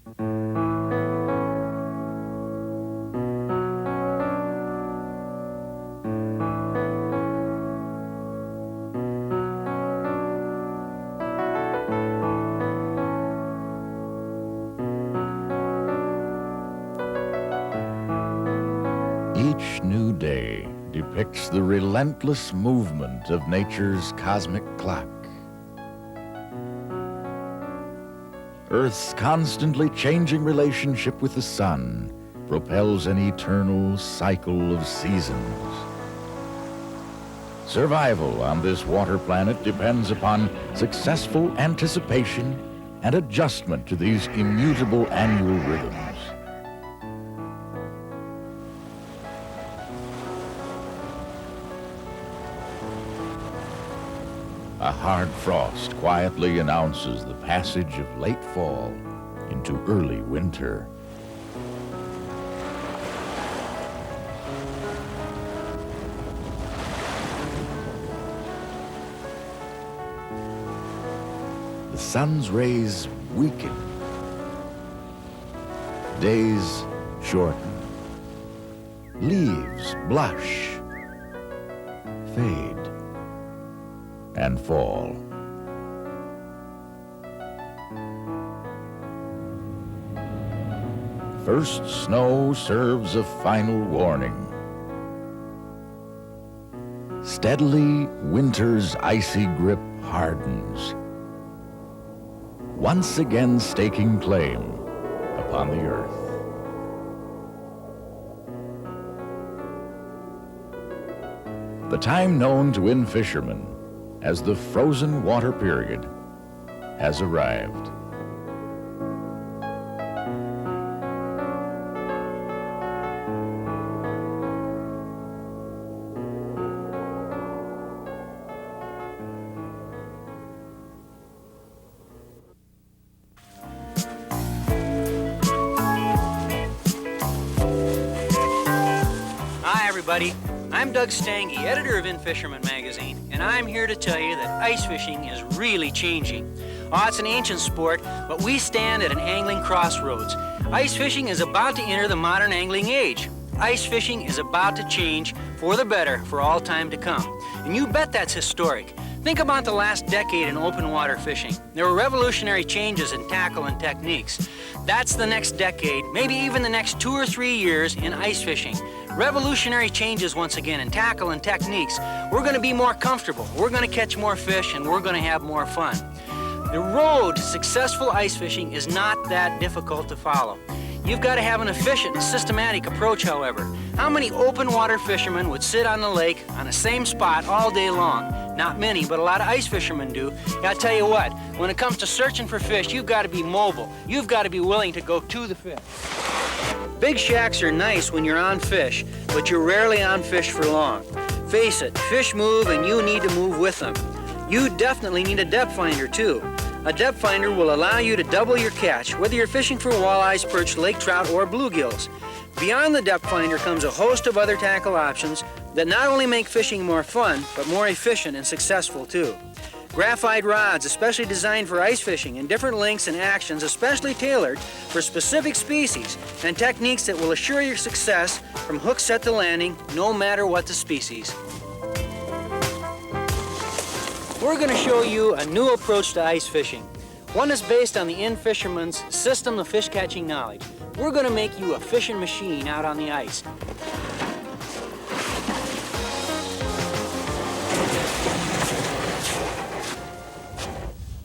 Each new day depicts the relentless movement of nature's cosmic clock. Earth's constantly changing relationship with the sun propels an eternal cycle of seasons. Survival on this water planet depends upon successful anticipation and adjustment to these immutable annual rhythms. A hard frost quietly announces the passage of late fall into early winter. The sun's rays weaken. Days shorten. Leaves blush, fade, and fall. First snow serves a final warning. Steadily, winter's icy grip hardens, once again staking claim upon the earth. The time known to in-fishermen as the frozen water period has arrived. Hi everybody, I'm Doug Stange, editor of In-Fisherman magazine, and I'm here to tell you that ice fishing is really changing. Oh, it's an ancient sport, but we stand at an angling crossroads. Ice fishing is about to enter the modern angling age. Ice fishing is about to change for the better for all time to come. And you bet that's historic. Think about the last decade in open water fishing. There were revolutionary changes in tackle and techniques. That's the next decade, maybe even the next 2 or 3 years in ice fishing. Revolutionary changes once again in tackle and techniques. We're going to be more comfortable, we're going to catch more fish, and we're going to have more fun. The road to successful ice fishing is not that difficult to follow. You've got to have an efficient and systematic approach, however. How many open water fishermen would sit on the lake on the same spot all day long? Not many, but a lot of ice fishermen do. I tell you what, when it comes to searching for fish, you've got to be mobile. You've got to be willing to go to the fish. Big shacks are nice when you're on fish, but you're rarely on fish for long. Face it, fish move and you need to move with them. You definitely need a depth finder too. A depth finder will allow you to double your catch, whether you're fishing for walleyes, perch, lake trout, or bluegills. Beyond the depth finder comes a host of other tackle options that not only make fishing more fun, but more efficient and successful too. Graphite rods, especially designed for ice fishing, in different lengths and actions, especially tailored for specific species, and techniques that will assure your success from hook set to landing, no matter what the species. We're going to show you a new approach to ice fishing. One is based on the In-Fisherman's system of fish catching knowledge. We're going to make you a fishing machine out on the ice.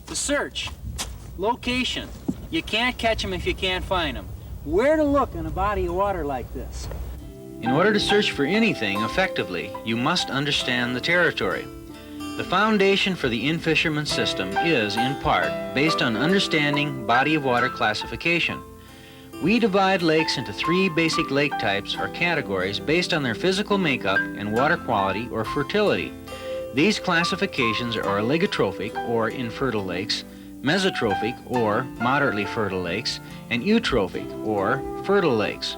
The search, location. You can't catch them if you can't find them. Where to look in a body of water like this? In order to search for anything effectively, you must understand the territory. The foundation for the In-Fisherman system is, in part, based on understanding body of water classification. We divide lakes into 3 basic lake types or categories based on their physical makeup and water quality or fertility. These classifications are oligotrophic or infertile lakes, mesotrophic or moderately fertile lakes, and eutrophic or fertile lakes.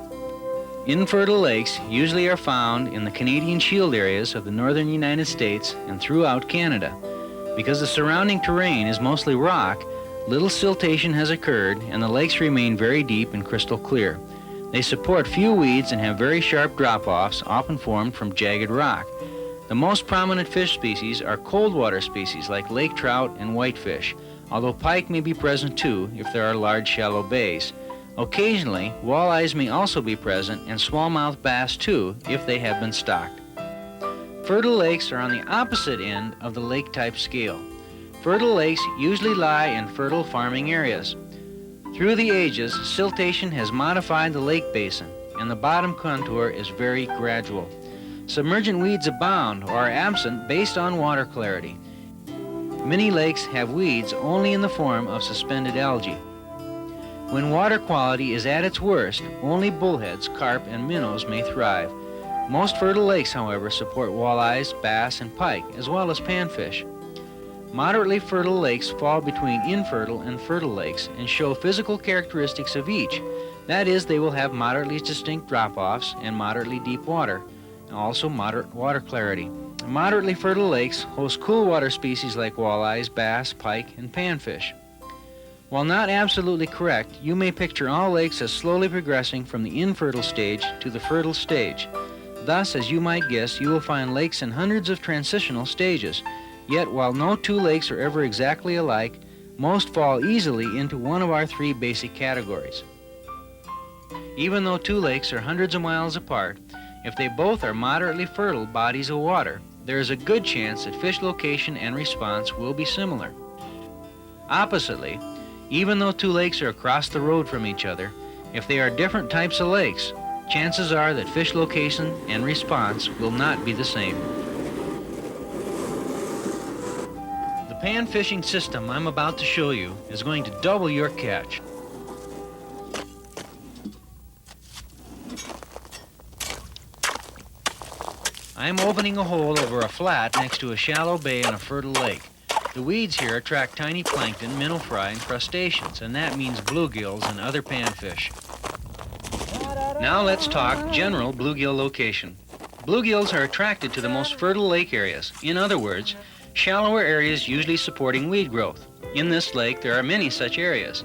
Infertile lakes usually are found in the Canadian Shield areas of the northern United States and throughout Canada. Because the surrounding terrain is mostly rock, little siltation has occurred and the lakes remain very deep and crystal clear. They support few weeds and have very sharp drop-offs, often formed from jagged rock. The most prominent fish species are cold water species like lake trout and whitefish, although pike may be present too if there are large shallow bays. Occasionally, walleyes may also be present and smallmouth bass too if they have been stocked. Fertile lakes are on the opposite end of the lake type scale. Fertile lakes usually lie in fertile farming areas. Through the ages, siltation has modified the lake basin, and the bottom contour is very gradual. Submergent weeds abound or are absent based on water clarity. Many lakes have weeds only in the form of suspended algae. When water quality is at its worst, only bullheads, carp, and minnows may thrive. Most fertile lakes, however, support walleyes, bass, and pike, as well as panfish. Moderately fertile lakes fall between infertile and fertile lakes and show physical characteristics of each. That is, they will have moderately distinct drop-offs and moderately deep water, and also moderate water clarity. Moderately fertile lakes host cool water species like walleyes, bass, pike, and panfish. While not absolutely correct, you may picture all lakes as slowly progressing from the infertile stage to the fertile stage. Thus, as you might guess, you will find lakes in hundreds of transitional stages. Yet, while no two lakes are ever exactly alike, most fall easily into one of our three basic categories. Even though two lakes are hundreds of miles apart, if they both are moderately fertile bodies of water, there is a good chance that fish location and response will be similar. Oppositely, even though two lakes are across the road from each other, if they are different types of lakes, chances are that fish location and response will not be the same. The pan fishing system I'm about to show you is going to double your catch. I'm opening a hole over a flat next to a shallow bay in a fertile lake. The weeds here attract tiny plankton, minnow fry, and crustaceans, and that means bluegills and other panfish. Now let's talk general bluegill location. Bluegills are attracted to the most fertile lake areas. In other words, shallower areas usually supporting weed growth. In this lake, there are many such areas.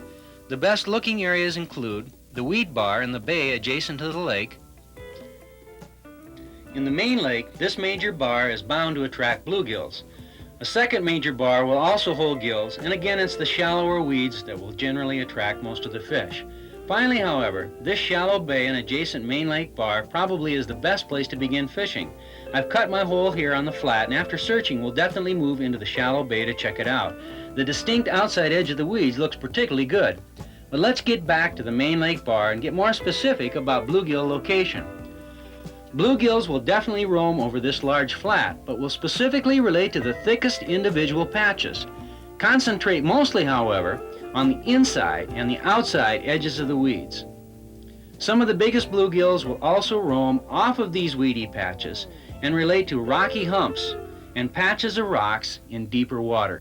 The best looking areas include the weed bar in the bay adjacent to the lake. In the main lake, this major bar is bound to attract bluegills. A second major bar will also hold gills, and again it's the shallower weeds that will generally attract most of the fish. Finally, however, this shallow bay and adjacent main lake bar probably is the best place to begin fishing. I've cut my hole here on the flat, and after searching, we'll definitely move into the shallow bay to check it out. The distinct outside edge of the weeds looks particularly good. But let's get back to the main lake bar and get more specific about bluegill location. Bluegills will definitely roam over this large flat, but will specifically relate to the thickest individual patches. Concentrate mostly, however, on the inside and the outside edges of the weeds. Some of the biggest bluegills will also roam off of these weedy patches and relate to rocky humps and patches of rocks in deeper water.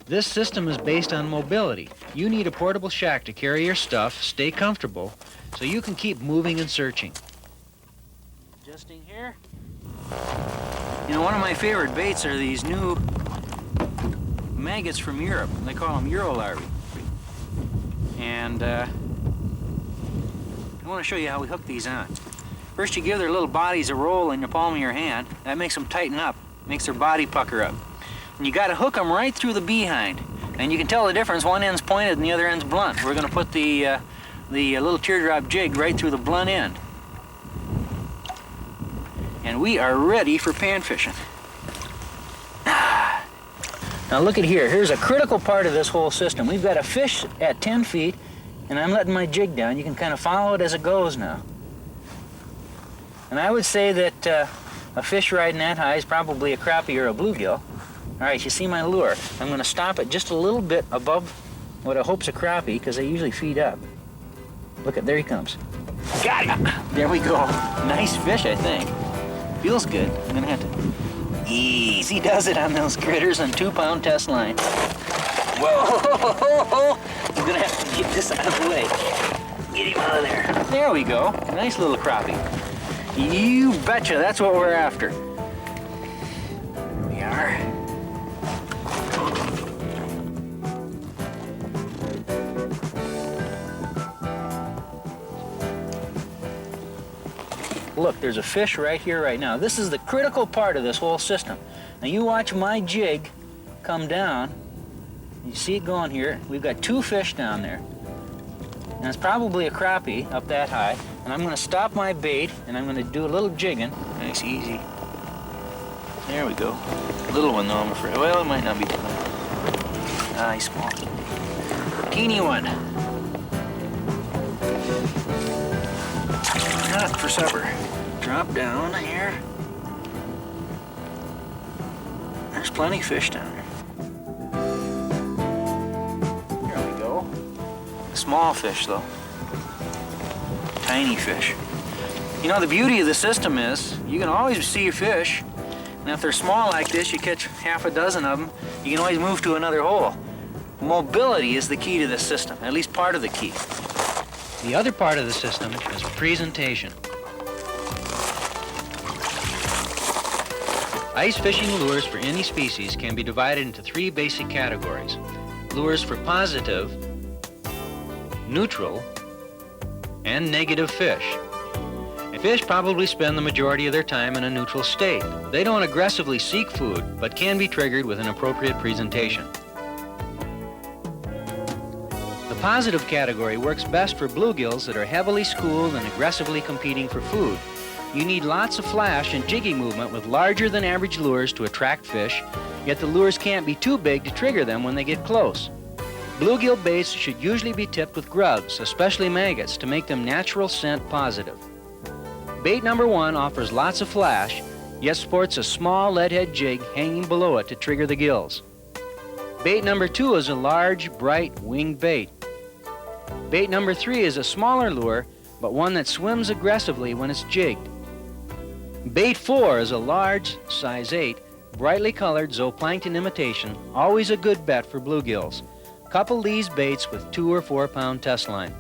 This system is based on mobility. You need a portable shack to carry your stuff, stay comfortable, so you can keep moving and searching. Adjusting here. You know, one of my favorite baits are these new maggots from Europe. They call them Euro larvae. And I want to show you how we hook these on. First, you give their little bodies a roll in the palm of your hand. That makes them tighten up, makes their body pucker up. And you got to hook them right through the behind. And you can tell the difference. One end's pointed and the other end's blunt. We're going to put the little teardrop jig right through the blunt end. And we are ready for pan fishing. Now look at here. Here's a critical part of this whole system. We've got a fish at 10 feet, and I'm letting my jig down. You can kind of follow it as it goes now. And I would say that a fish riding that high is probably a crappie or a bluegill. All right, you see my lure. I'm going to stop it just a little bit above what I hope's a crappie, because they usually feed up. Look at, there he comes. Got him! There we go. Nice fish, I think. Feels good. I'm going to have to easy does it on those critters on 2-pound test line. Whoa! I'm going to have to get this out of the way. Get him out of there. There we go. Nice little crappie. You betcha, that's what we're after. There we are. look, there's a fish right here, right now. This is the critical part of this whole system. Now you watch my jig come down. You see it going here. We've got 2 fish down there. And it's probably a crappie up that high. And I'm going to stop my bait and I'm going to do a little jigging. Nice, easy. There we go. Little one though, I'm afraid. Well, it might not be too much. Ah, he's small. Teeny one. Not for supper. Drop down here. There's plenty of fish down there. There we go. Small fish though. Tiny fish. You know, the beauty of the system is you can always see a fish, and if they're small like this, you catch half a dozen of them, you can always move to another hole. Mobility is the key to this system, at least part of the key. The other part of the system is presentation. Ice fishing lures for any species can be divided into 3 basic categories. Lures for positive, neutral, and negative fish. Fish probably spend the majority of their time in a neutral state. They don't aggressively seek food, but can be triggered with an appropriate presentation. The positive category works best for bluegills that are heavily schooled and aggressively competing for food. You need lots of flash and jiggy movement with larger than average lures to attract fish, yet the lures can't be too big to trigger them when they get close. Bluegill baits should usually be tipped with grubs, especially maggots, to make them natural scent positive. Bait number 1 offers lots of flash, yet sports a small lead head jig hanging below it to trigger the gills. Bait number 2 is a large, bright, winged bait. Bait number 3 is a smaller lure, but one that swims aggressively when it's jigged. Bait 4 is a large, size 8, brightly colored zooplankton imitation, always a good bet for bluegills. Couple these baits with 2 or 4 pound test line.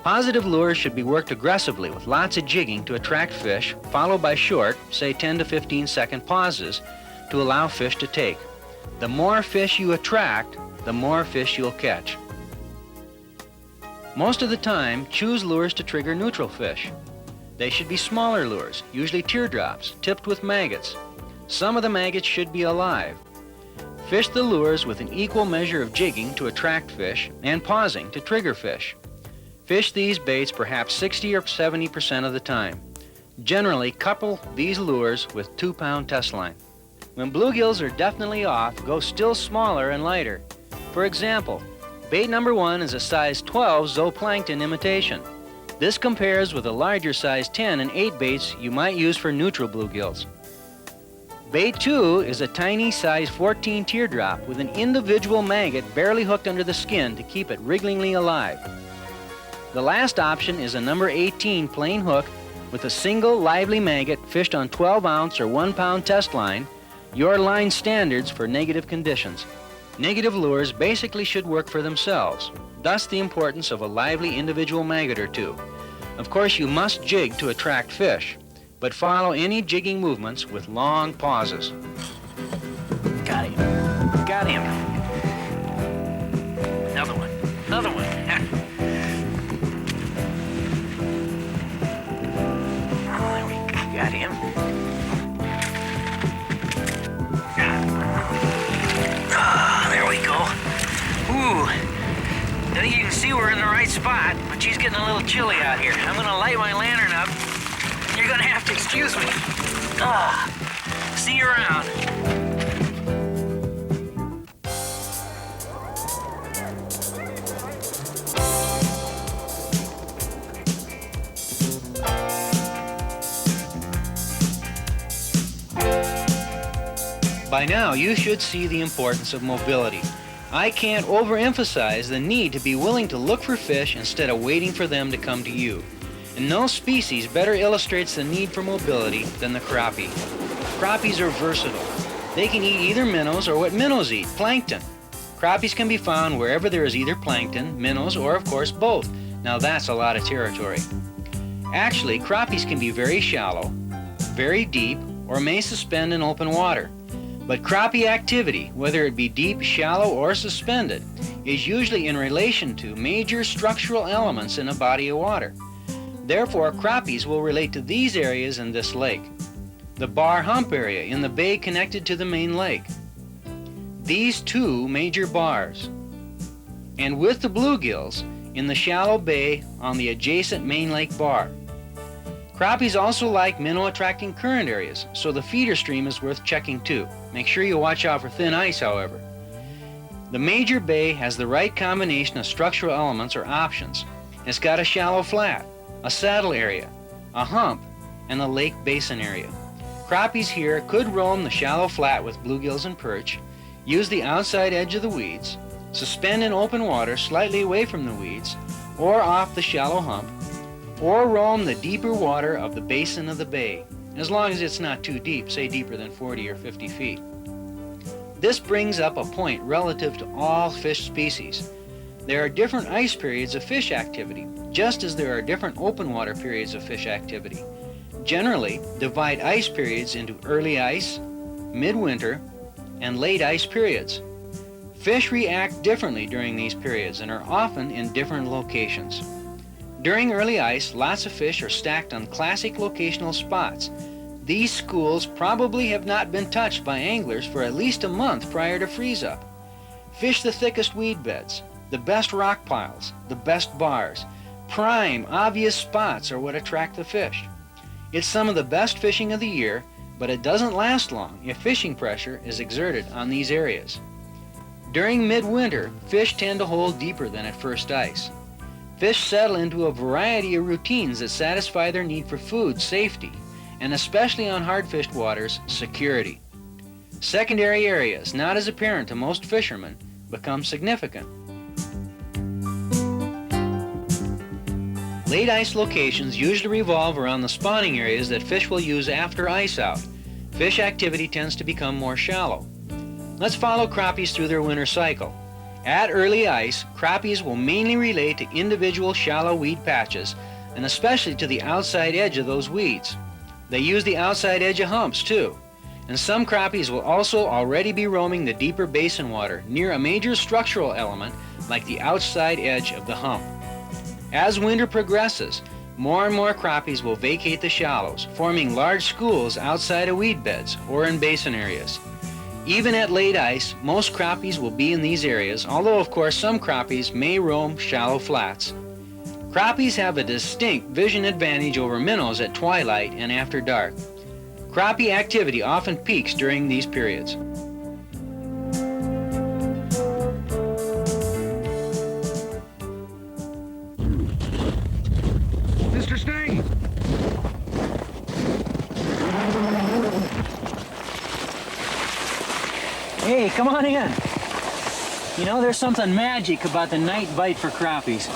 Positive lures should be worked aggressively with lots of jigging to attract fish, followed by short, say 10 to 15 second pauses to allow fish to take. The more fish you attract, the more fish you'll catch. Most of the time, choose lures to trigger neutral fish. They should be smaller lures, usually teardrops, tipped with maggots. Some of the maggots should be alive. Fish the lures with an equal measure of jigging to attract fish and pausing to trigger fish. Fish these baits perhaps 60 or 70% of the time. Generally, couple these lures with 2 pound test line. When bluegills are definitely off, go still smaller and lighter. For example, bait number 1 is a size 12 zooplankton imitation. This compares with the larger size 10 and 8 baits you might use for neutral bluegills. Bait 2 is a tiny size 14 teardrop with an individual maggot barely hooked under the skin to keep it wrigglingly alive. The last option is a number 18 plain hook with a single lively maggot fished on 12 ounce or 1 pound test line, your line standards for negative conditions. Negative lures basically should work for themselves, thus the importance of a lively individual maggot or 2. Of course, you must jig to attract fish, but follow any jigging movements with long pauses. Got him. Got him. Another one. Another one. There we go. Got him. There we go. Ooh. I think you can see we're in the right spot, but she's getting a little chilly out here. I'm going to light my lantern up. You're going to have to excuse me. See you around. By now, you should see the importance of mobility. I can't overemphasize the need to be willing to look for fish instead of waiting for them to come to you. And no species better illustrates the need for mobility than the crappie. Crappies are versatile. They can eat either minnows or what minnows eat, plankton. Crappies can be found wherever there is either plankton, minnows, or of course both. Now that's a lot of territory. Actually, crappies can be very shallow, very deep, or may suspend in open water. But crappie activity, whether it be deep, shallow, or suspended, is usually in relation to major structural elements in a body of water. Therefore, crappies will relate to these areas in this lake. The bar hump area in the bay connected to the main lake. These two major bars. And with the bluegills in the shallow bay on the adjacent main lake bar. Crappies also like minnow-attracting current areas, so the feeder stream is worth checking too. Make sure you watch out for thin ice, however. The major bay has the right combination of structural elements or options. It's got a shallow flat, a saddle area, a hump, and a lake basin area. Crappies here could roam the shallow flat with bluegills and perch, use the outside edge of the weeds, suspend in open water slightly away from the weeds, or off the shallow hump, or roam the deeper water of the basin of the bay, as long as it's not too deep, say deeper than 40 or 50 feet. This brings up a point relative to all fish species. There are different ice periods of fish activity, just as there are different open water periods of fish activity. Generally, divide ice periods into early ice, midwinter, and late ice periods. Fish react differently during these periods and are often in different locations. During early ice, lots of fish are stacked on classic locational spots. These schools probably have not been touched by anglers for at least a month prior to freeze-up. Fish the thickest weed beds, the best rock piles, the best bars. Prime, obvious spots are what attract the fish. It's some of the best fishing of the year, but it doesn't last long if fishing pressure is exerted on these areas. During midwinter, fish tend to hold deeper than at first ice. Fish settle into a variety of routines that satisfy their need for food, safety, and especially on hard-fished waters, security. Secondary areas, not as apparent to most fishermen, become significant. Late ice locations usually revolve around the spawning areas that fish will use after ice out. Fish activity tends to become more shallow. Let's follow crappies through their winter cycle. At early ice, crappies will mainly relate to individual shallow weed patches, and especially to the outside edge of those weeds. They use the outside edge of humps too, and some crappies will also already be roaming the deeper basin water near a major structural element like the outside edge of the hump. As winter progresses, more and more crappies will vacate the shallows, forming large schools outside of weed beds or in basin areas. Even at late ice, most crappies will be in these areas, although of course some crappies may roam shallow flats. Crappies have a distinct vision advantage over minnows at twilight and after dark. Crappie activity often peaks during these periods. Mr. Sting! Hey, come on in. You know, there's something magic about the night bite for crappies.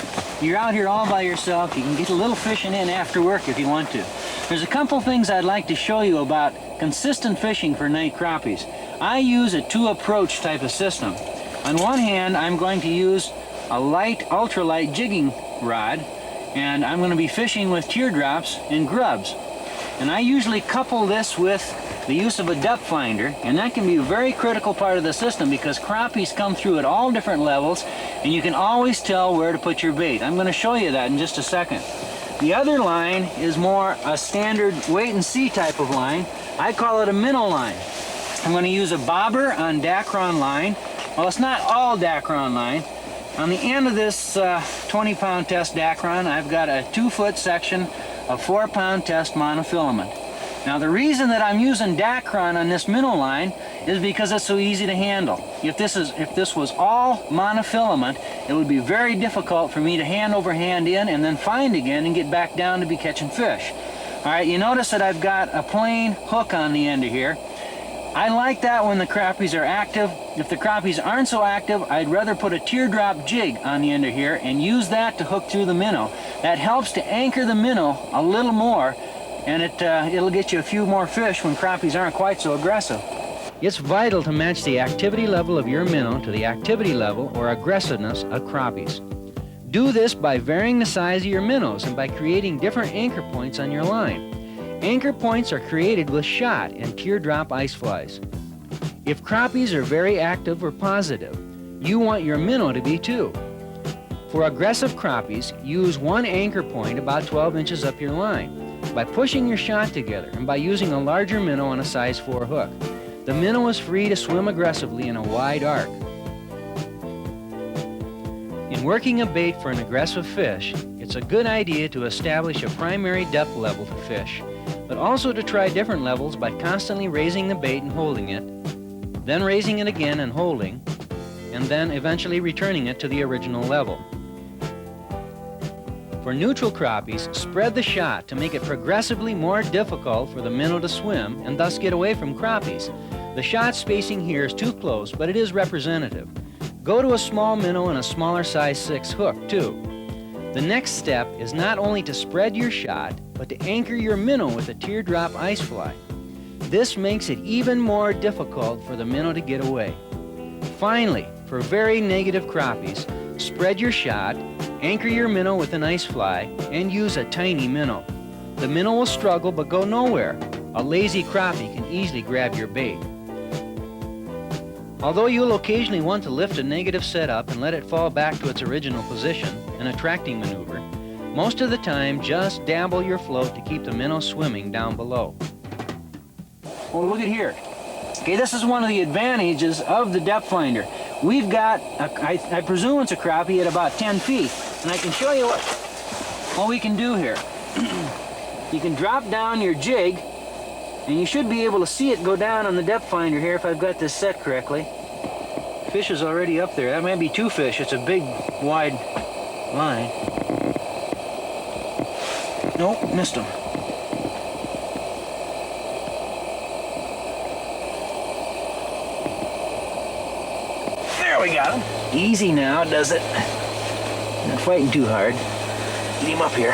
You're out here all by yourself. You can get a little fishing in after work if you want to. There's a couple things I'd like to show you about consistent fishing for night crappies. I use a two-approach type of system. On one hand, I'm going to use a light, ultralight jigging rod, and I'm going to be fishing with teardrops and grubs. And I usually couple this with the use of a depth finder, and that can be a very critical part of the system because crappies come through at all different levels, and you can always tell where to put your bait. I'm going to show you that in just a second. The other line is more a standard wait-and-see type of line. I call it a minnow line. I'm going to use a bobber on Dacron line. Well, it's not all Dacron line. On the end of this 20-pound test Dacron, I've got a 2-foot section of 4-pound test monofilament. Now the reason that I'm using Dacron on this minnow line is because it's so easy to handle. If this was all monofilament, it would be very difficult for me to hand over hand in and then find again and get back down to be catching fish. All right, you notice that I've got a plain hook on the end of here. I like that when the crappies are active. If the crappies aren't so active, I'd rather put a teardrop jig on the end of here and use that to hook through the minnow. That helps to anchor the minnow a little more, and it'll get you a few more fish when crappies aren't quite so aggressive. It's vital to match the activity level of your minnow to the activity level or aggressiveness of crappies. Do this by varying the size of your minnows and by creating different anchor points on your line. Anchor points are created with shot and teardrop ice flies. If crappies are very active or positive, you want your minnow to be too. For aggressive crappies, use one anchor point about 12 inches up your line by pushing your shot together and by using a larger minnow on a size 4 hook. The minnow is free to swim aggressively in a wide arc. In working a bait for an aggressive fish, it's a good idea to establish a primary depth level to fish, but also to try different levels by constantly raising the bait and holding it, then raising it again and holding, and then eventually returning it to the original level. For neutral crappies, spread the shot to make it progressively more difficult for the minnow to swim and thus get away from crappies. The shot spacing here is too close, but it is representative. Go to a small minnow and a smaller size 6 hook, too. The next step is not only to spread your shot, but to anchor your minnow with a teardrop ice fly. This makes it even more difficult for the minnow to get away. Finally, for very negative crappies, spread your shot, anchor your minnow with an ice fly, and use a tiny minnow. The minnow will struggle but go nowhere. A lazy crappie can easily grab your bait. Although you'll occasionally want to lift a negative setup and let it fall back to its original position, an attracting maneuver, most of the time just dabble your float to keep the minnow swimming down below. Well, look at here. Okay, this is one of the advantages of the depth finder. We've got, I presume it's a crappie at about 10 feet, and I can show you what we can do here. You can drop down your jig, and you should be able to see it go down on the depth finder here if I've got this set correctly. Fish is already up there. That might be 2 fish. It's a big, wide line. Nope, missed him. There we got him. Easy now, does it? Not fighting too hard. Get him up here.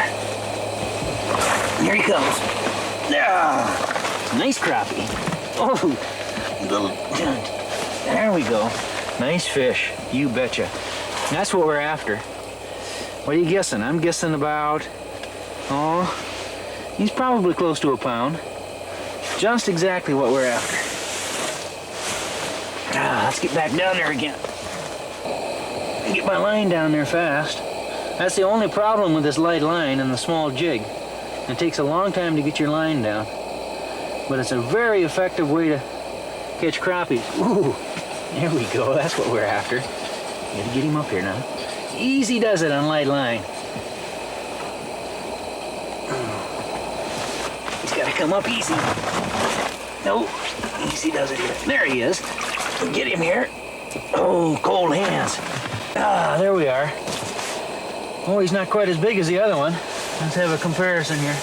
Here he comes. Ah, nice crappie. Oh, little giant. There we go. Nice fish. You betcha. That's what we're after. What are you guessing? I'm guessing about, he's probably close to a pound. Just exactly what we're after. Let's get back down there again. Get my line down there fast. That's the only problem with this light line and the small jig. It takes a long time to get your line down. But it's a very effective way to catch crappies. Ooh, there we go. That's what we're after. Gotta get him up here now. Easy does it on light line. He's gotta come up easy. No, easy does it here. There he is. Get him here. Oh, cold hands. There we are. Oh, he's not quite as big as the other one. Let's have a comparison here.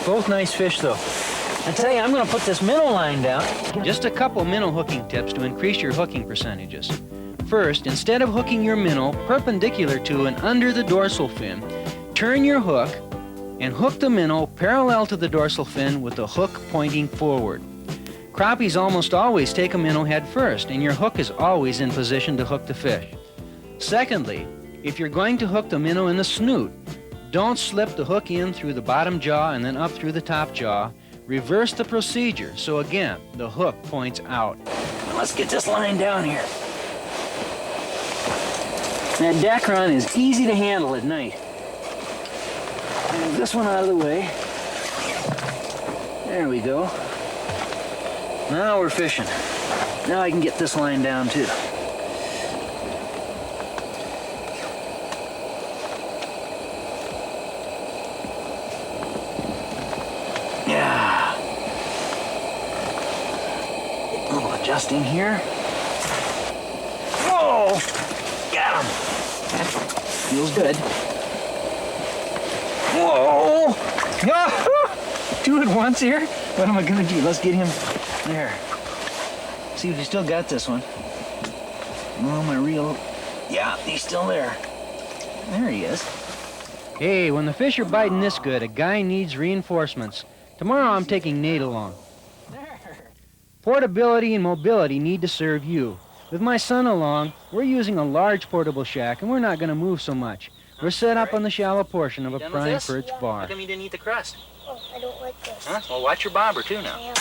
Both nice fish, though. I tell you, I'm going to put this minnow line down. Just a couple minnow hooking tips to increase your hooking percentages. First, instead of hooking your minnow perpendicular to and under the dorsal fin, turn your hook and hook the minnow parallel to the dorsal fin with the hook pointing forward. Crappies almost always take a minnow head first, and your hook is always in position to hook the fish. Secondly, if you're going to hook the minnow in the snoot, don't slip the hook in through the bottom jaw and then up through the top jaw. Reverse the procedure, so again, the hook points out. Let's get this line down here. That deck run is easy to handle at night. Move this one out of the way. There we go. Now we're fishing. Now I can get this line down too. Yeah. A little adjusting here. Whoa! Got him. That feels good. Whoa! Ah! Two at once here? What am I gonna do? Let's get him there. See if he still got this one. Oh, my reel. Yeah, he's still there. There he is. Hey, when the fish are biting this good, a guy needs reinforcements. Tomorrow I'm taking Nate along. Portability and mobility need to serve you. With my son along, we're using a large portable shack, and we're not going to move so much. We're set up on the shallow portion of a prime perch bar. How come you didn't eat the crust? Oh, I don't like this. Huh? Well, watch your bobber, too, now. Yeah.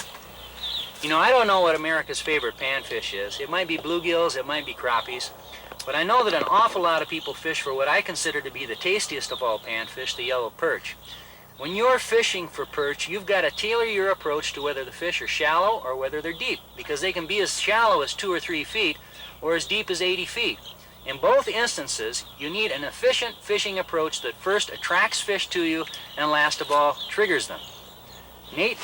You know, I don't know what America's favorite panfish is. It might be bluegills, it might be crappies, but I know that an awful lot of people fish for what I consider to be the tastiest of all panfish, the yellow perch. When you're fishing for perch, you've got to tailor your approach to whether the fish are shallow or whether they're deep, because they can be as shallow as 2 or 3 feet or as deep as 80 feet. In both instances, you need an efficient fishing approach that first attracts fish to you and last of all, triggers them. Nate?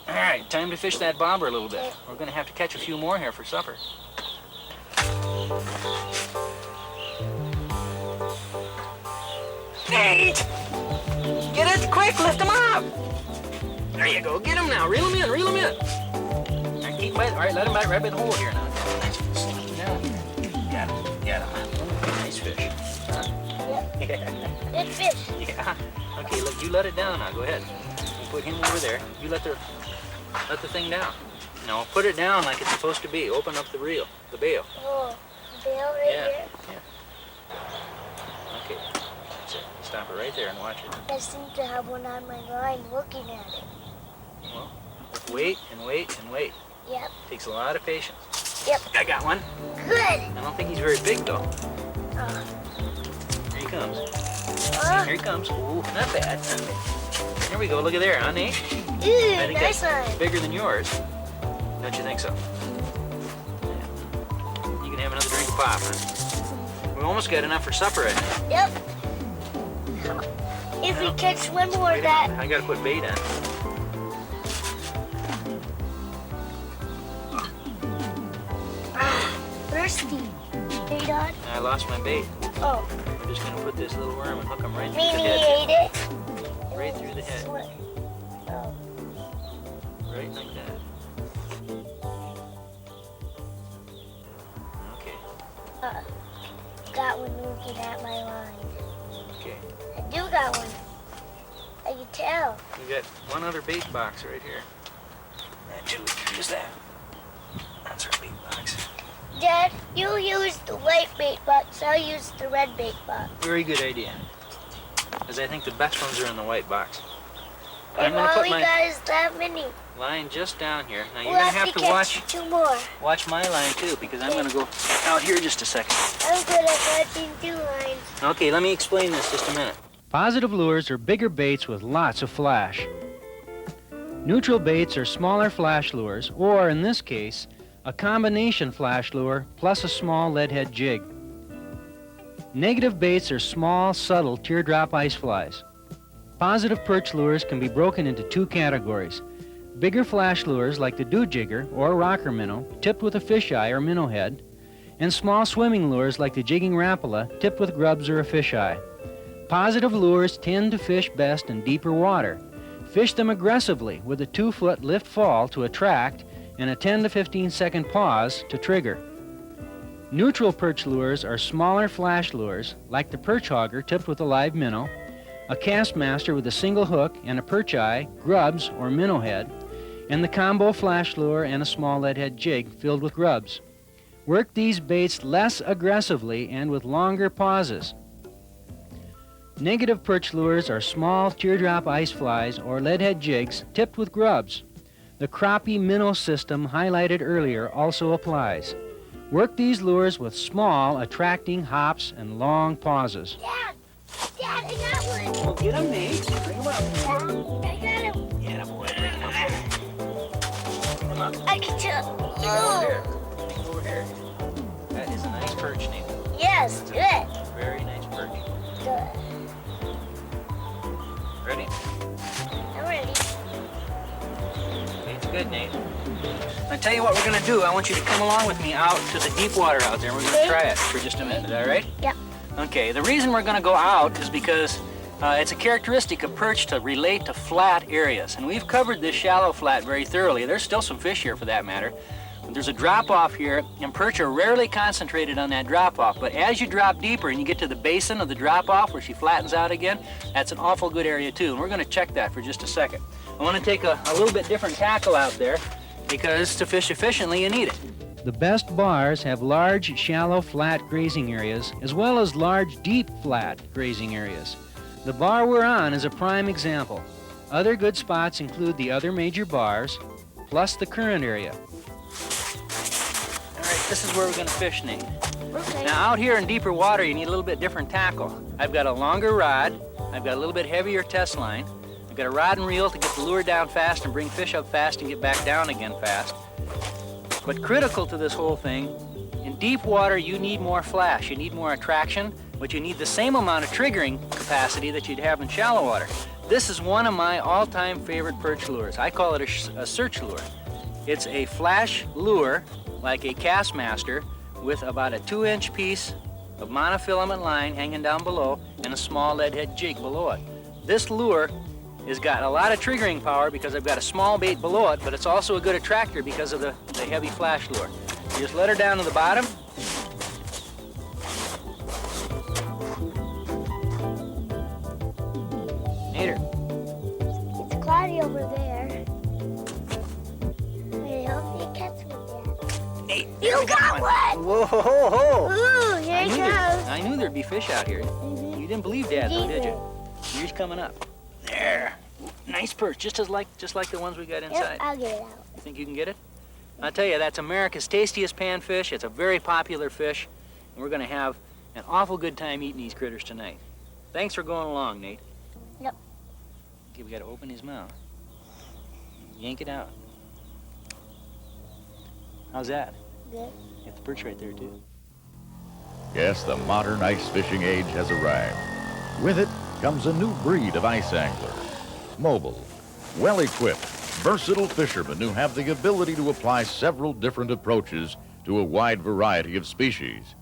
All right, time to fish that bobber a little bit. We're going to have to catch a few more here for supper. Nate! Get it quick, lift him up! There you go, get him now, reel him in, reel him in. All right, keep bite, all right, let him bite right by the hole here now. Nice, slip him down here. Got him, got him. Nice fish. Huh? Yep. Yeah. Good fish. Yeah. Okay, look, you let it down now, go ahead. You put him over there. You let the thing down. No, put it down like it's supposed to be. Open up the reel, the bail. Oh, the bail right here? Yeah. Okay, that's it. Stop it right there and watch it. I seem to have one on my line looking at it. Well, wait and wait and wait. Yep. Takes a lot of patience. Yep. I got one. Good. I don't think he's very big though. Oh. Here he comes. Here he comes. Ooh, not bad, not bad. Here we go, look at there, huh, Nate? Ooh, I think nice that's one. bigger than yours. Don't you think so? Yeah. You can have another drink of pop, huh? We almost got enough for supper, I think. Yep. If we catch one more Wait a that... minute, I gotta put bait on. Thirsty. Bait on? I lost my bait. Oh. I'm just gonna put this little worm and hook him right through Meaning the he head. ate it? Right through the head. Oh. Right like that. Okay. Got one looking at my line. Okay. I do got one. I can tell. We got one other bait box right here. And two. Use that. That's our bait box. Dad, you use the white bait box. I'll use the red bait box. Very good idea. Because I think the best ones are in the white box. But I'm And going to all put we my got is that many. line just down here. Now you're We'll going to have to catch 2 more. watch my line too, because I'm going to go out here just a second. I'm good at catching 2 lines. Okay, let me explain this just a minute. Positive lures are bigger baits with lots of flash. Neutral baits are smaller flash lures, or in this case, a combination flash lure plus a small lead head jig. Negative baits are small, subtle teardrop ice flies. Positive perch lures can be broken into 2 categories. Bigger flash lures like the dew jigger or rocker minnow, tipped with a fisheye or minnow head, and small swimming lures like the jigging rapala, tipped with grubs or a fisheye. Positive lures tend to fish best in deeper water. Fish them aggressively with a 2-foot lift fall to attract and a 10 to 15 second pause to trigger. Neutral perch lures are smaller flash lures like the perch hogger tipped with a live minnow, a cast master with a single hook and a perch eye, grubs or minnow head, and the combo flash lure and a small lead head jig filled with grubs. Work these baits less aggressively and with longer pauses. Negative perch lures are small teardrop ice flies or leadhead jigs tipped with grubs. The crappie minnow system highlighted earlier also applies. Work these lures with small, attracting hops and long pauses. Dad, I got one. Well, get him, Nate. Bring him up. I got him. Yeah, boy, bring him up. Bring him up. I can tell. Over Oh, here. Over here. That is a nice perch, Nate. yes, good. Very nice perch. Good. Ready? I'm ready. It's good, Nate. I'll tell you what we're going to do. I want you to come along with me out to the deep water out there. We're going to try it for just a minute. Is that all right? Yep. Okay, the reason we're going to go out is because it's a characteristic of perch to relate to flat areas. And we've covered this shallow flat very thoroughly. There's still some fish here for that matter. There's a drop-off here, and perch are rarely concentrated on that drop-off. But as you drop deeper and you get to the basin of the drop-off where she flattens out again, that's an awful good area too. And we're going to check that for just a second. I want to take a little bit different tackle out there because to fish efficiently you need it. The best bars have large, shallow, flat grazing areas, as well as large, deep, flat grazing areas. The bar we're on is a prime example. Other good spots include the other major bars, plus the current area. All right, this is where we're going to fish, Nate. Okay. Now, out here in deeper water, you need a little bit different tackle. I've got a longer rod. I've got a little bit heavier test line. I've got a rod and reel to get the lure down fast and bring fish up fast and get back down again fast. But critical to this whole thing, in deep water, you need more flash. You need more attraction, but you need the same amount of triggering capacity that you'd have in shallow water. This is one of my all-time favorite perch lures. I call it a search lure. It's a flash lure, like a Castmaster, with about a 2-inch piece of monofilament line hanging down below and a small lead head jig below it. This lure has got a lot of triggering power because I've got a small bait below it, but it's also a good attractor because of the heavy flash lure. You just let her down to the bottom. Hit her. It's cloudy over there. I hope you catch me, Dad. Nate, You got one! whoa, ho, ho, ho. Ooh, here it goes. I knew there'd be fish out here. You didn't believe Dad, though, did you? Here's coming up. There. Nice perch, just like the ones we got inside. Yep, I'll get it out. You think you can get it? I'll tell you, that's America's tastiest panfish. It's a very popular fish, and we're going to have an awful good time eating these critters tonight. Thanks for going along, Nate. Yep. Okay, we got to open his mouth. Yank it out. How's that? Good. Got the perch right there, too. Yes, the modern ice fishing age has arrived. With it comes a new breed of ice angler. Mobile, well-equipped, versatile fishermen who have the ability to apply several different approaches to a wide variety of species.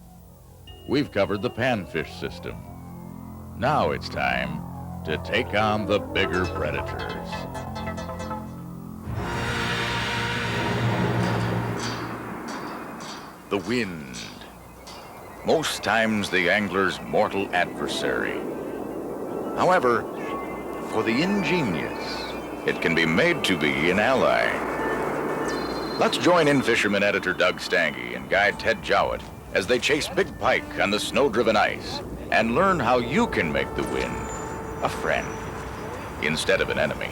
We've covered the panfish system. Now it's time to take on the bigger predators. The wind. Most times the angler's mortal adversary. However, for the ingenious, it can be made to be an ally. Let's join In-Fisherman editor Doug Stange and guide Ted Jowett as they chase big pike on the snow-driven ice and learn how you can make the wind a friend instead of an enemy.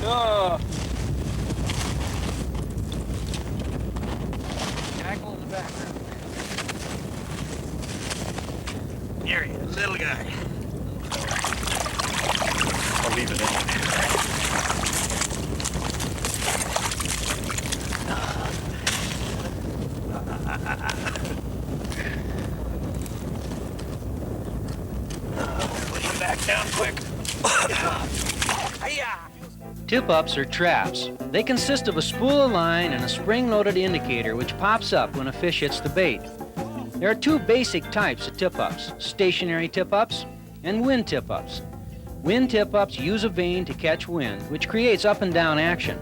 Oh. Tackle in the background. There he is, little guy. I'll leave it in. Put him back down quick. Tip-ups are traps. They consist of a spool of line and a spring-loaded indicator which pops up when a fish hits the bait. There are two basic types of tip-ups, stationary tip-ups and wind tip-ups. Wind tip-ups use a vane to catch wind, which creates up and down action.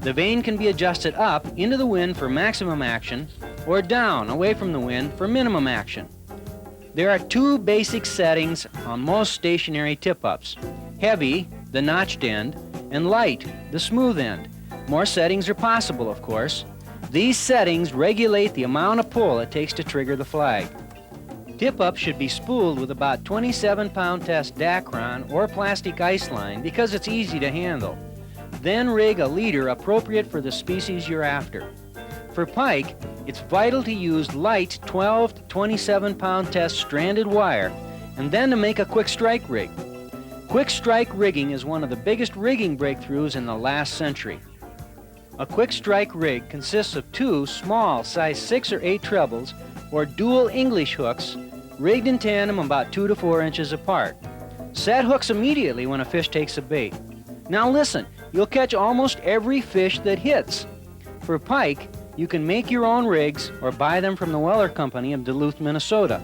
The vane can be adjusted up into the wind for maximum action or down away from the wind for minimum action. There are two basic settings on most stationary tip-ups: heavy, the notched end, and light, the smooth end. More settings are possible, of course. These settings regulate the amount of pull it takes to trigger the flag. Tip-up should be spooled with about 27-pound test Dacron or plastic ice line because it's easy to handle. Then rig a leader appropriate for the species you're after. For pike, it's vital to use light 12 to 27-pound test stranded wire and then to make a quick strike rig. Quick strike rigging is one of the biggest rigging breakthroughs in the last century. A quick strike rig consists of two small size 6 or 8 trebles or dual English hooks rigged in tandem about 2 to 4 inches apart. Set hooks immediately when a fish takes a bait. Now listen, you'll catch almost every fish that hits. For pike, you can make your own rigs or buy them from the Weller Company of Duluth, Minnesota.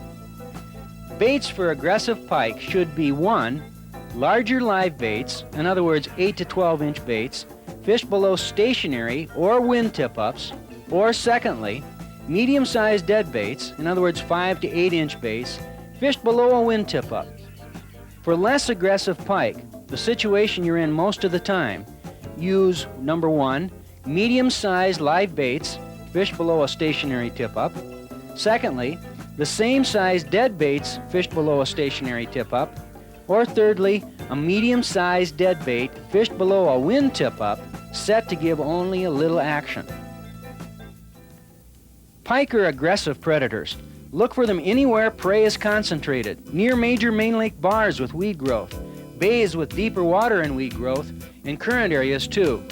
Baits for aggressive pike should be 1. Larger live baits, in other words 8 to 12 inch baits, fish below stationary or wind tip-ups, or secondly, medium-sized dead baits, in other words 5 to 8 inch baits, fished below a wind tip-up. For less aggressive pike, the situation you're in most of the time, use number 1, medium-sized live baits, fished below a stationary tip-up. Secondly, the same size dead baits fished below a stationary tip-up, or thirdly, a medium-sized dead bait fished below a wind tip-up set to give only a little action. Pike are aggressive predators. Look for them anywhere prey is concentrated, near major main lake bars with weed growth, bays with deeper water and weed growth, and current areas too.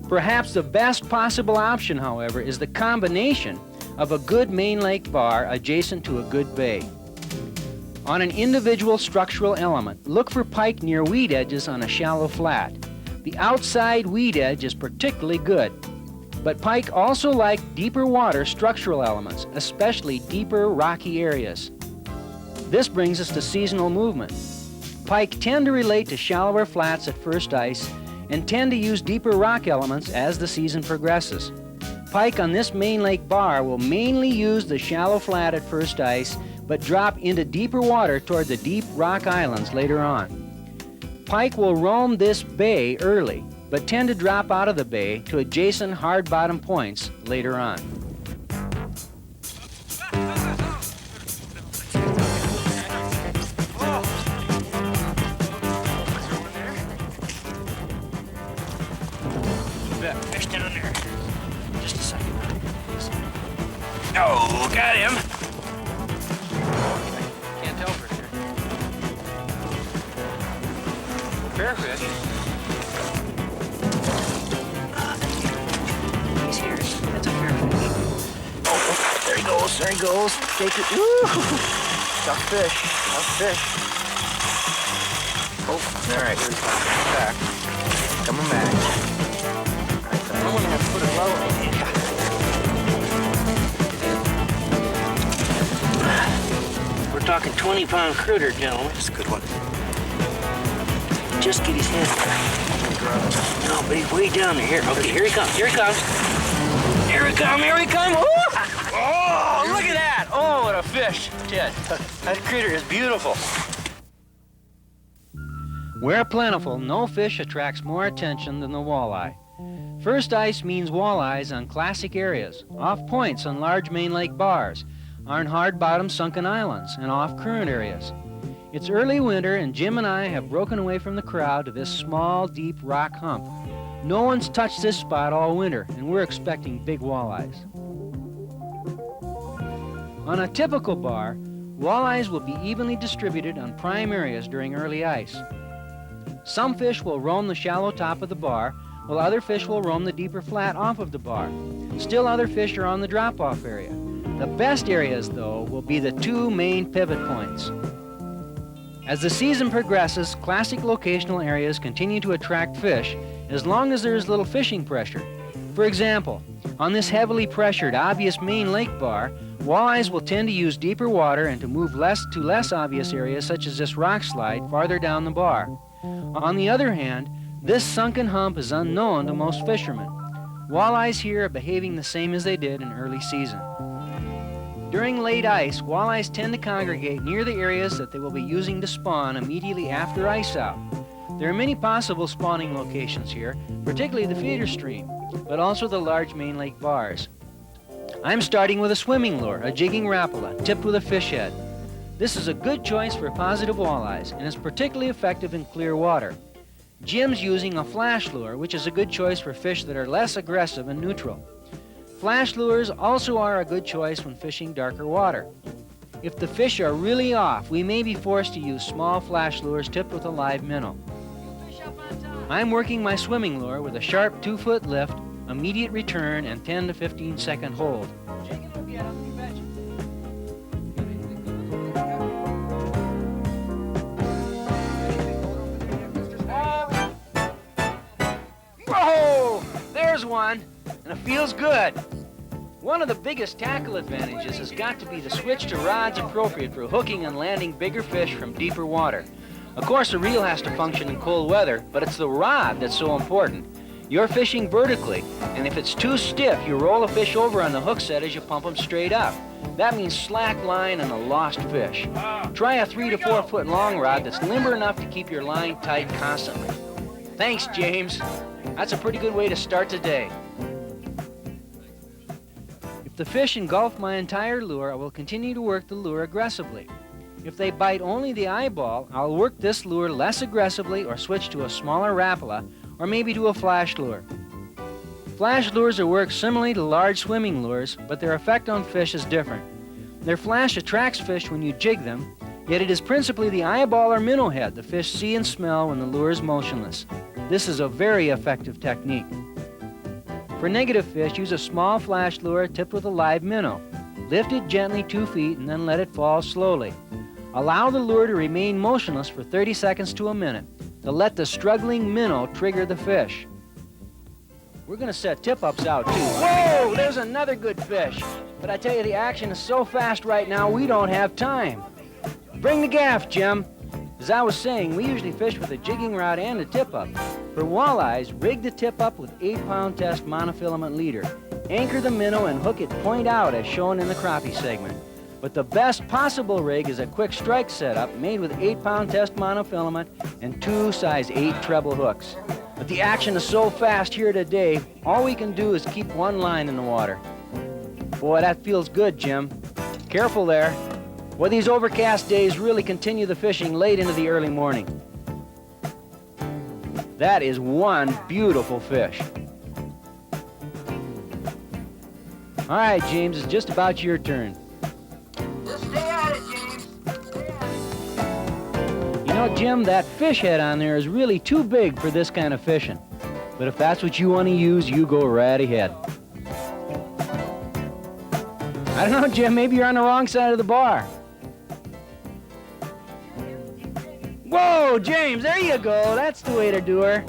Perhaps the best possible option, however, is the combination of a good main lake bar adjacent to a good bay. On an individual structural element, look for pike near weed edges on a shallow flat. The outside weed edge is particularly good, but pike also like deeper water structural elements, especially deeper rocky areas. This brings us to seasonal movement. Pike tend to relate to shallower flats at first ice and tend to use deeper rock elements as the season progresses. Pike on this main lake bar will mainly use the shallow flat at first ice, but drop into deeper water toward the deep rock islands later on. Pike will roam this bay early, but tend to drop out of the bay to adjacent hard bottom points later on. Fish down there. Just a second. Oh, got him. Can't tell for sure. Fair fish. He's here. That's a fair fish. Oh, there he goes. There he goes. Take it. Woo! Tough fish. Tough fish. Oh, all right. Here's back. Coming back. I'm gonna have to put it low. We're talking 20-pound critter, gentlemen. That's a good one. Just get his head there. No, but he's way down there. Here, okay, here he comes. Here he comes. Here he comes. Here he comes. Oh, look at that. Oh, what a fish, Ted. That critter is beautiful. Where plentiful, no fish attracts more attention than the walleye. First ice means walleyes on classic areas, off points on large main lake bars, on hard-bottom sunken islands, and off current areas. It's early winter, and Jim and I have broken away from the crowd to this small, deep rock hump. No one's touched this spot all winter, and we're expecting big walleyes. On a typical bar, walleyes will be evenly distributed on prime areas during early ice. Some fish will roam the shallow top of the bar, while other fish will roam the deeper flat off of the bar. Still other fish are on the drop-off area. The best areas, though, will be the two main pivot points. As the season progresses, classic locational areas continue to attract fish as long as there is little fishing pressure. For example, on this heavily pressured, obvious main lake bar, walleyes will tend to use deeper water and to move to less obvious areas such as this rock slide farther down the bar. On the other hand, this sunken hump is unknown to most fishermen. Walleyes here are behaving the same as they did in early season. During late ice, walleyes tend to congregate near the areas that they will be using to spawn immediately after ice out. There are many possible spawning locations here, particularly the feeder stream, but also the large main lake bars. I'm starting with a swimming lure, a jigging rapala, tipped with a fish head. This is a good choice for positive walleyes and is particularly effective in clear water. Jim's using a flash lure, which is a good choice for fish that are less aggressive and neutral. Flash lures also are a good choice when fishing darker water. If the fish are really off, we may be forced to use small flash lures tipped with a live minnow. I'm working my swimming lure with a sharp 2-foot lift, immediate return, and 10 to 15 second hold. Whoa! There's one, and it feels good. One of the biggest tackle advantages has got to be the switch to rods appropriate for hooking and landing bigger fish from deeper water. Of course, the reel has to function in cold weather, but it's the rod that's so important. You're fishing vertically, and if it's too stiff, you roll a fish over on the hook set as you pump them straight up. That means slack line and a lost fish. Try a 3 to 4 foot long rod that's limber enough to keep your line tight constantly. Thanks, James. That's a pretty good way to start the day. If If the fish engulf my entire lure, I will continue to work the lure aggressively. If they bite only the eyeball, I'll work this lure less aggressively or switch to a smaller rapala or maybe to a flash lure. Flash lures are worked similarly to large swimming lures, but their effect on fish is different. Their flash attracts fish when you jig them, yet it is principally the eyeball or minnow head the fish see and smell when the lure is motionless. This is a very effective technique. For negative fish, use a small flash lure tipped with a live minnow. Lift it gently 2 feet and then let it fall slowly. Allow the lure to remain motionless for 30 seconds to a minute to let the struggling minnow trigger the fish. We're going to set tip-ups out too. Whoa, there's another good fish. But I tell you, the action is so fast right now, we don't have time. Bring the gaff, Jim. As I was saying, we usually fish with a jigging rod and a tip-up. For walleyes, rig the tip-up with 8-pound test monofilament leader. Anchor the minnow and hook it point out as shown in the crappie segment. But the best possible rig is a quick strike setup made with 8-pound test monofilament and 2 size 8 treble hooks. But the action is so fast here today, all we can do is keep one line in the water. Boy, that feels good, Jim. Careful there. Well, these overcast days really continue the fishing late into the early morning. That is one beautiful fish. All right, James, it's just about your turn. Just stay at it, James. Stay at it. You know, Jim, that fish head on there is really too big for this kind of fishing. But if that's what you want to use, you go right ahead. I don't know, Jim, maybe you're on the wrong side of the bar. Whoa, James, there you go. That's the way to do her.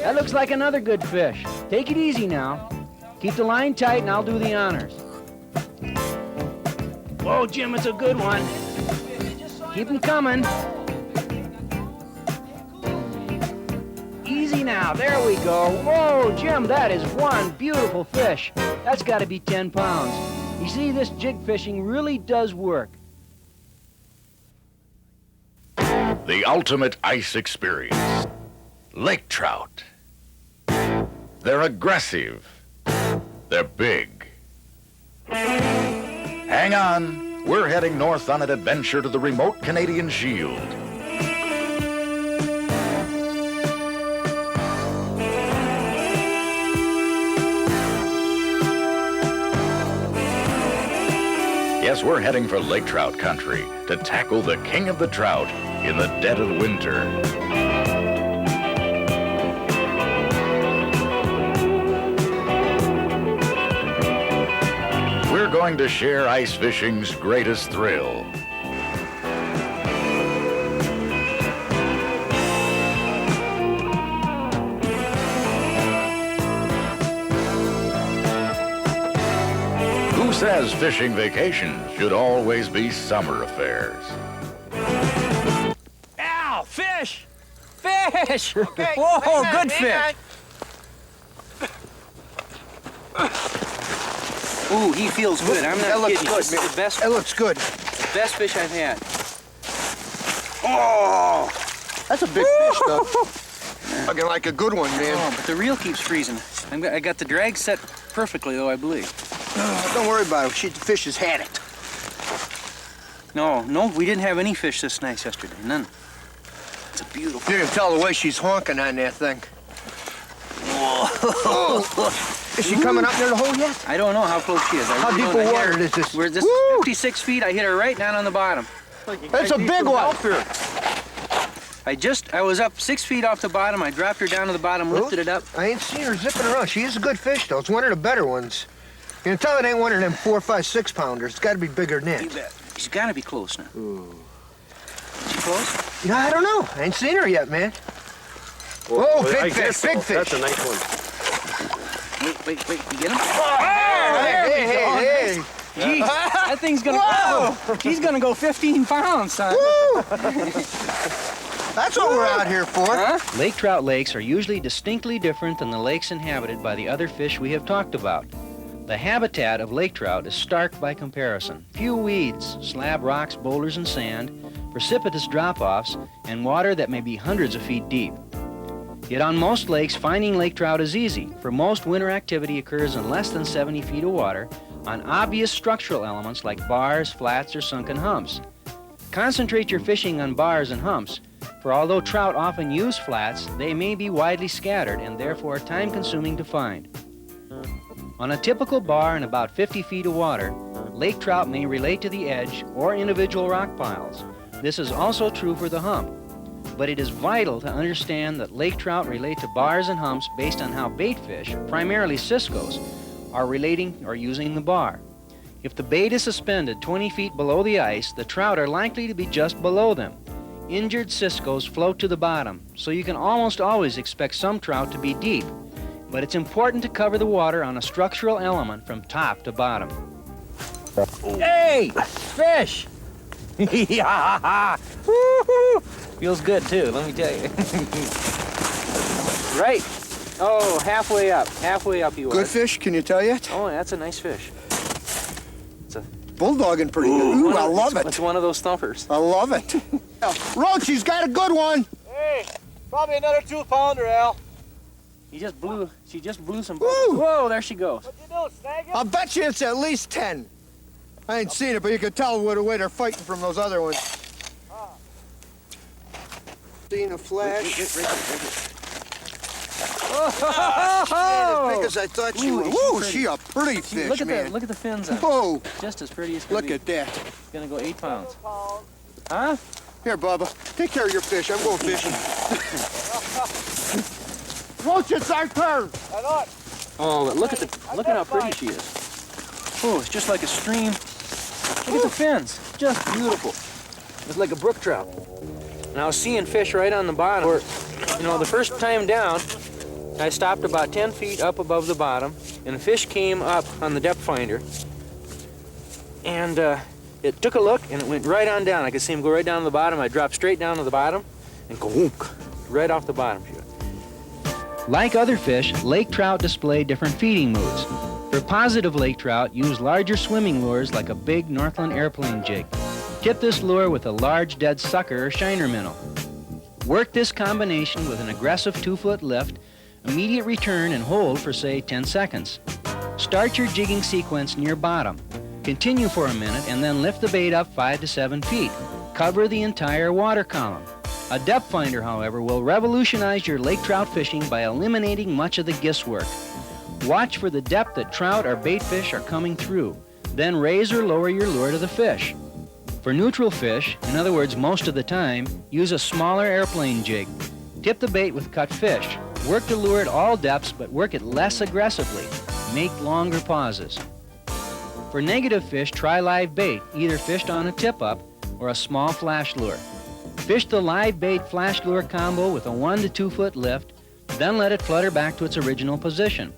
That looks like another good fish. Take it easy now. Keep the line tight and I'll do the honors. Whoa, Jim, it's a good one. Keep them coming. Easy now, there we go. Whoa, Jim, that is one beautiful fish. That's got to be 10 pounds. You see, this jig fishing really does work. The ultimate ice experience. Lake trout. They're aggressive. They're big. Hang on. We're heading north on an adventure to the remote Canadian Shield. Yes, we're heading for lake trout country to tackle the king of the trout in the dead of winter. We're going to share ice fishing's greatest thrill. Who says fishing vacations should always be summer affairs? Ow! Fish! Fish! Okay, Whoa, hang on, good hang fish. Ooh, he feels good. I'm not That looks kidding. good, It's man. the best, That looks good. best fish I've had. Oh, that's a big fish, though. Looking like a good one, man. Oh, but the reel keeps freezing. I got the drag set perfectly, though, I believe. Don't worry about it. The fish has had it. No, we didn't have any fish this nice yesterday. None. It's a beautiful. You can tell the way she's honking on that thing. Whoa. Is she coming up near the hole yet? I don't know how close she is. How deep of water is this? We're this Woo! 56 feet. I hit her right down on the bottom. That's a big one. I was up 6 feet off the bottom. I dropped her down to the bottom, lifted it up. I ain't seen her zipping around. She is a good fish, though. It's one of the better ones. You can tell it ain't one of them 4, 5, 6 pounders. It's got to be bigger than You that. bet. She's got to be close now. Ooh. Is she close? You know, I don't know. I ain't seen her yet, man. Well, Whoa, I big guess fish, big so. fish. That's a nice one. Wait. You get him? Hey. Jeez, that thing's gonna. Whoa! She's gonna go 15 pounds, son. Woo! That's what we're out here for. Huh? Lake trout lakes are usually distinctly different than the lakes inhabited by the other fish we have talked about. The habitat of lake trout is stark by comparison. Few weeds, slab rocks, boulders, and sand, precipitous drop-offs, and water that may be hundreds of feet deep. Yet on most lakes, finding lake trout is easy, for most winter activity occurs in less than 70 feet of water on obvious structural elements like bars, flats, or sunken humps. Concentrate your fishing on bars and humps, for although trout often use flats, they may be widely scattered and therefore time-consuming to find. On a typical bar in about 50 feet of water, lake trout may relate to the edge or individual rock piles. This is also true for the hump. But it is vital to understand that lake trout relate to bars and humps based on how bait fish, primarily ciscos, are relating or using the bar. If the bait is suspended 20 feet below the ice, the trout are likely to be just below them. Injured ciscos float to the bottom, so you can almost always expect some trout to be deep. But it's important to cover the water on a structural element from top to bottom. Hey, fish! Yeah! Woo-hoo! Feels good too, let me tell you. Right. Oh, halfway up he was. Good fish, can you tell yet? Oh, that's a nice fish. It's a Bulldogging pretty good. Ooh, I love it. It's one of those thumpers. I love it. Roachy's got a good one. Hey, probably another 2-pounder, Al. She just blew some Woo! bubbles. Whoa, there she goes. What you do, snag it? I'll bet you it's at least 10. I ain't seen it, but you can tell the way they're fighting from those other ones. Seen a flash. Oh! As big as I thought she Ooh, was. is she Woo, pretty? she a pretty fish, man. Look at the fins on it. Whoa, Just as pretty as can look be. at that. It's gonna go 8 pounds. Huh? Here, Bubba, take care of your fish. I'm going fishing. Roach, it's our turn. I know it. Oh, but look at how pretty she is. Oh, it's just like a stream. Look at the fins. Just beautiful. It's like a brook trout. And I was seeing fish right on the bottom. The first time down, I stopped about 10 feet up above the bottom, and a fish came up on the depth finder. And it took a look, and it went right on down. I could see him go right down to the bottom. I dropped straight down to the bottom, and go whoop, right off the bottom. Like other fish, lake trout display different feeding moods. For positive lake trout, use larger swimming lures like a big Northland airplane jig. Tip this lure with a large dead sucker or shiner minnow. Work this combination with an aggressive 2-foot lift, immediate return, and hold for, say, 10 seconds. Start your jigging sequence near bottom. Continue for a minute and then lift the bait up 5 to 7 feet. Cover the entire water column. A depth finder, however, will revolutionize your lake trout fishing by eliminating much of the guesswork. Watch for the depth that trout or bait fish are coming through. Then raise or lower your lure to the fish. For neutral fish, in other words most of the time, use a smaller airplane jig. Tip the bait with cut fish. Work the lure at all depths, but work it less aggressively. Make longer pauses. For negative fish, try live bait, either fished on a tip-up or a small flash lure. Fish the live bait flash lure combo with a 1 to 2 foot lift, then let it flutter back to its original position.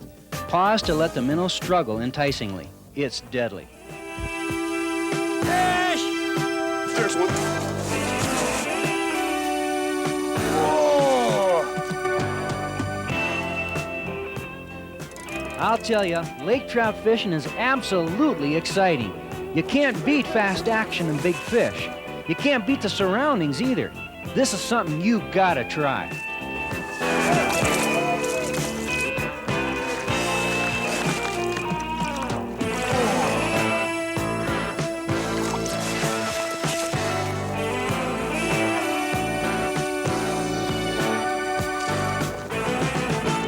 Pause to let the minnow struggle enticingly. It's deadly. Fish! There's one. I'll tell you, lake trout fishing is absolutely exciting. You can't beat fast action and big fish. You can't beat the surroundings either. This is something you gotta try.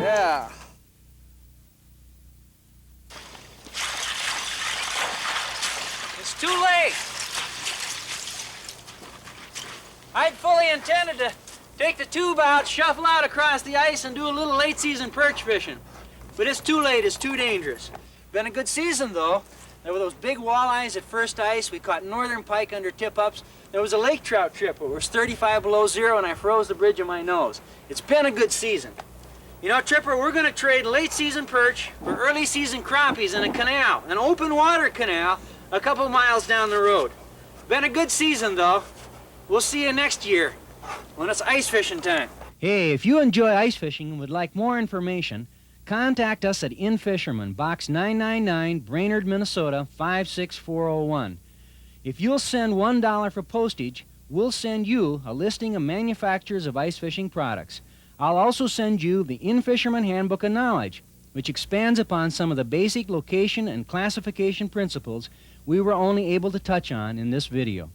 Yeah. It's too late. I'd fully intended to take the tube out, shuffle out across the ice, and do a little late season perch fishing. But it's too late, it's too dangerous. Been a good season though. There were those big walleyes at first ice. We caught northern pike under tip-ups. There was a lake trout trip where it was 35 below zero and I froze the bridge of my nose. It's been a good season. You know, Tripper, we're gonna trade late season perch for early season crappies in a canal, an open water canal, a couple miles down the road. Been a good season though. We'll see you next year when it's ice fishing time. Hey, if you enjoy ice fishing and would like more information, contact us at In-Fisherman, Box 999, Brainerd, Minnesota, 56401. If you'll send $1 for postage, we'll send you a listing of manufacturers of ice fishing products. I'll also send you the In-Fisherman Handbook of Knowledge, which expands upon some of the basic location and classification principles we were only able to touch on in this video.